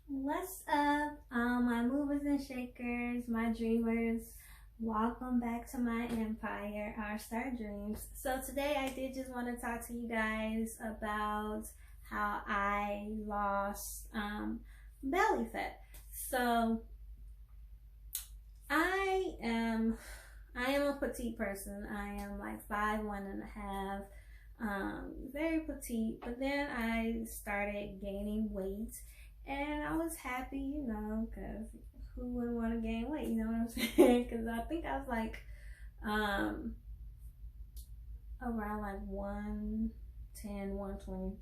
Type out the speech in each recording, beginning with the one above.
What's up, my movers and shakers, my dreamers? Welcome back to my empire, r.starrdreams. So today I did just want to talk to you guys about how I lost belly fat. So I am a petite person. I am like 5'1.5", very petite. But then I started gaining weight, and I was happy, because who wouldn't want to gain weight? You know what I'm saying? Because I think I was like around like 110, 120,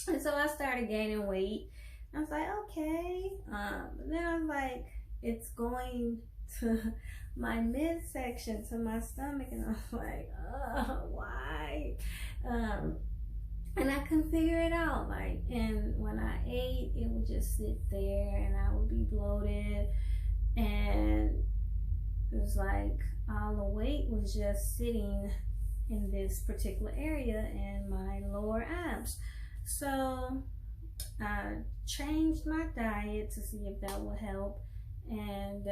and so I started gaining weight. I was like, okay. But then I was like, it's going to my midsection, to my stomach, and I was like, why? And I couldn't figure it out. Like, and when I ate, it would just sit there, and I would be bloated, and it was like all the weight was just sitting in this particular area in my lower abs. So I changed my diet to see if that would help, and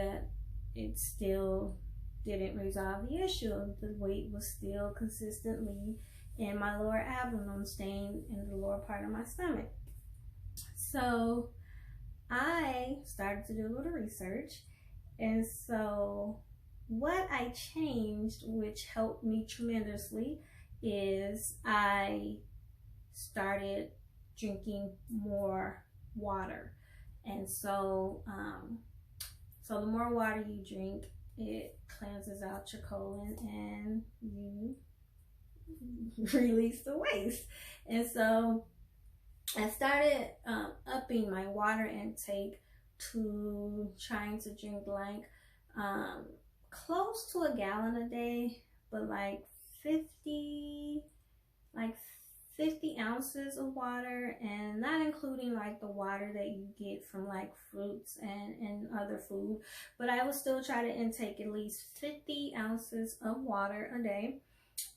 it still didn't resolve the issue. The weight was still consistently in my lower abdomen, staying in the lower part of my stomach. So I started to do a little research, and so what I changed, which helped me tremendously, is I started drinking more water. And so so the more water you drink, it cleanses out your colon and you release the waste. And so I started upping my water intake to trying to drink like close to a gallon a day, but like 50 ounces of water, and not including like the water that you get from like fruits and other food. But I would still try to intake at least 50 ounces of water a day.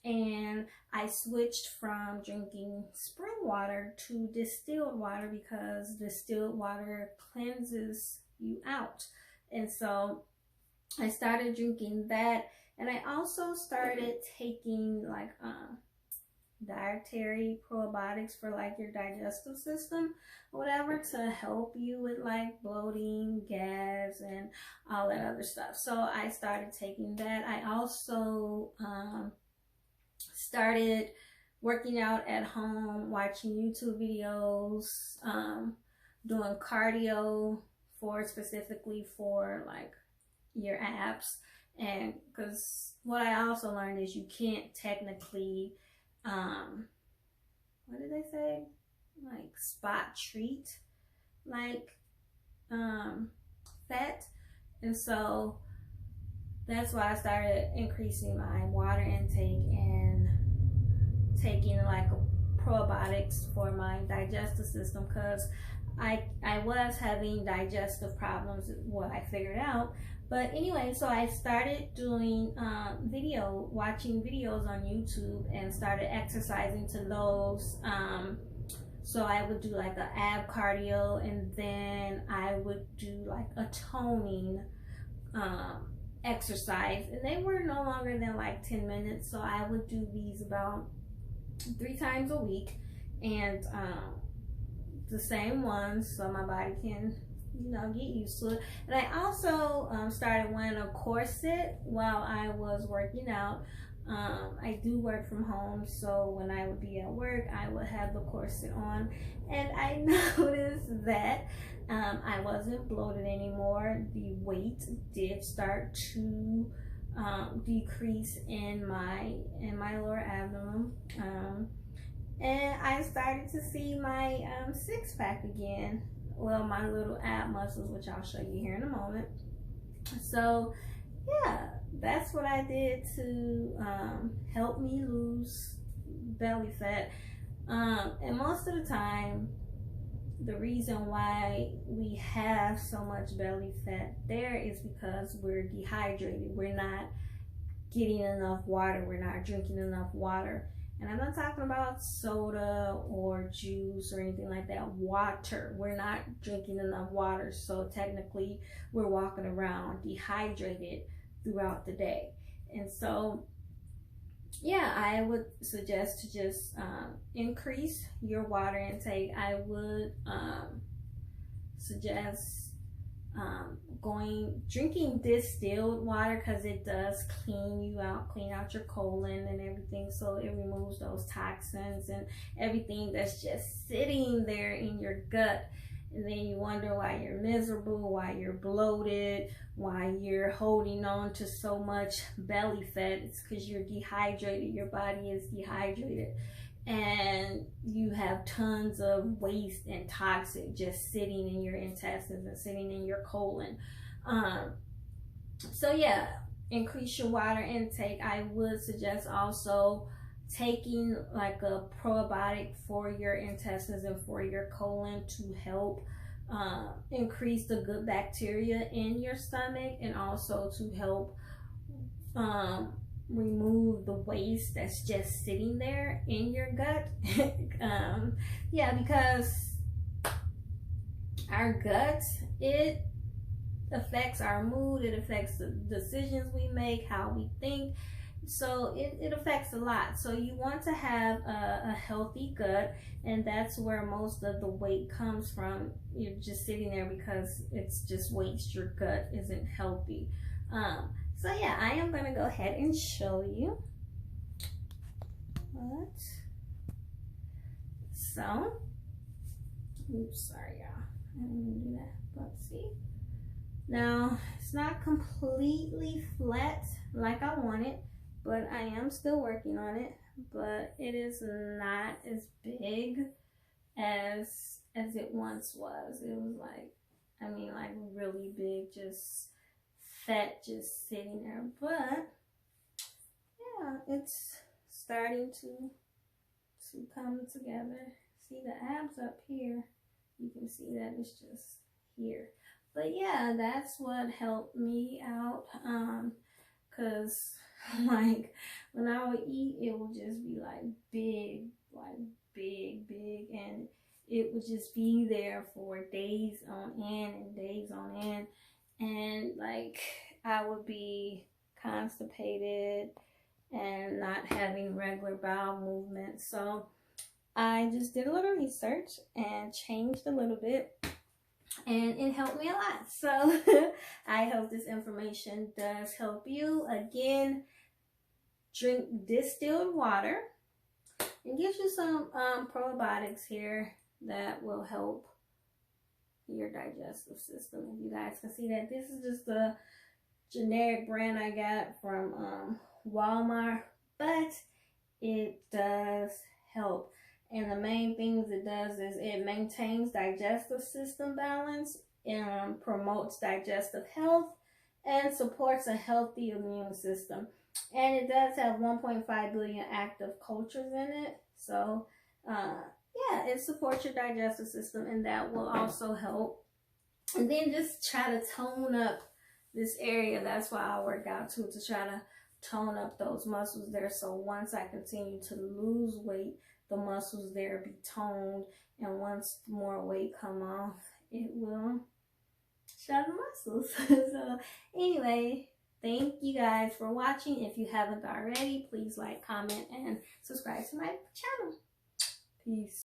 And I switched from drinking spring water to distilled water because distilled water cleanses you out. And so I started drinking that, and I also started taking like dietary probiotics for like your digestive system or whatever, to help you with like bloating, gas, and all that other stuff. So I started taking that. I also started working out at home, watching YouTube videos, doing cardio specifically for like your abs. And because what I also learned is you can't technically what did they say, like spot treat like fat. And so that's why I started increasing my water intake and taking like probiotics for my digestive system, because I was having digestive problems, what I figured out. But anyway, so I started doing watching videos on YouTube, and started exercising to those. So I would do like an ab cardio, and then I would do like a toning exercise, and they were no longer than like 10 minutes. So I would do these about 3 times a week, and the same ones, so my body can get used to it. And I also started wearing a corset while I was working out. I do work from home, so when I would be at work, I would have the corset on, and I noticed that I wasn't bloated anymore. The weight did start to decrease in my lower abdomen, and I started to see my six-pack again. Well, my little ab muscles, which I'll show you here in a moment. So yeah, that's what I did to help me lose belly fat. And most of the time, the reason why we have so much belly fat there is because we're dehydrated. We're not getting enough water. We're not drinking enough water. And I'm not talking about soda or juice or anything like that. Water. We're not drinking enough water, so technically we're walking around dehydrated throughout the day. And so yeah, I would suggest to just increase your water intake. I would suggest drinking distilled water, because it does clean out your colon and everything. So it removes those toxins and everything that's just sitting there in your gut. And then you wonder why you're miserable, why you're bloated, why you're holding on to so much belly fat. It's because you're dehydrated. Your body is dehydrated. And you have tons of waste and toxic just sitting in your intestines and sitting in your colon. So yeah, increase your water intake. I would suggest also taking like a probiotic for your intestines and for your colon to help increase the good bacteria in your stomach, and also to help remove the waste that's just sitting there in your gut. Yeah, because our gut, it affects our mood, it affects the decisions we make, how we think. So it affects a lot. So you want to have a healthy gut, and that's where most of the weight comes from. You're just sitting there because it's just waste. Your gut isn't healthy. So yeah, I am going to go ahead and show you. So, oops, sorry y'all, I didn't mean to do that, but see. Now, it's not completely flat like I want it, but I am still working on it. But it is not as big as it once was. It was like, I mean, like really big, just fat just sitting there. But yeah, it's starting to come together. See the abs up here, you can see that it's just here. But yeah, that's what helped me out, cause like when I would eat, it would just be like big, and it would just be there for days on end and days on end. And like I would be constipated and not having regular bowel movements. So I just did a little research and changed a little bit, and it helped me a lot. So I hope this information does help you. Again, drink distilled water, and gives you some probiotics here that will help your digestive system. If you guys can see that, this is just a generic brand I got from Walmart, but it does help. And the main things it does is it maintains digestive system balance and promotes digestive health and supports a healthy immune system. And it does have 1.5 billion active cultures in it. So yeah, it supports your digestive system, and that will also help. And then just try to tone up this area. That's why I work out too, to try to tone up those muscles there. So once I continue to lose weight, the muscles there be toned, and once more weight come off, it will show the muscles. So anyway, thank you guys for watching. If you haven't already, please like, comment, and subscribe to my channel. Peace.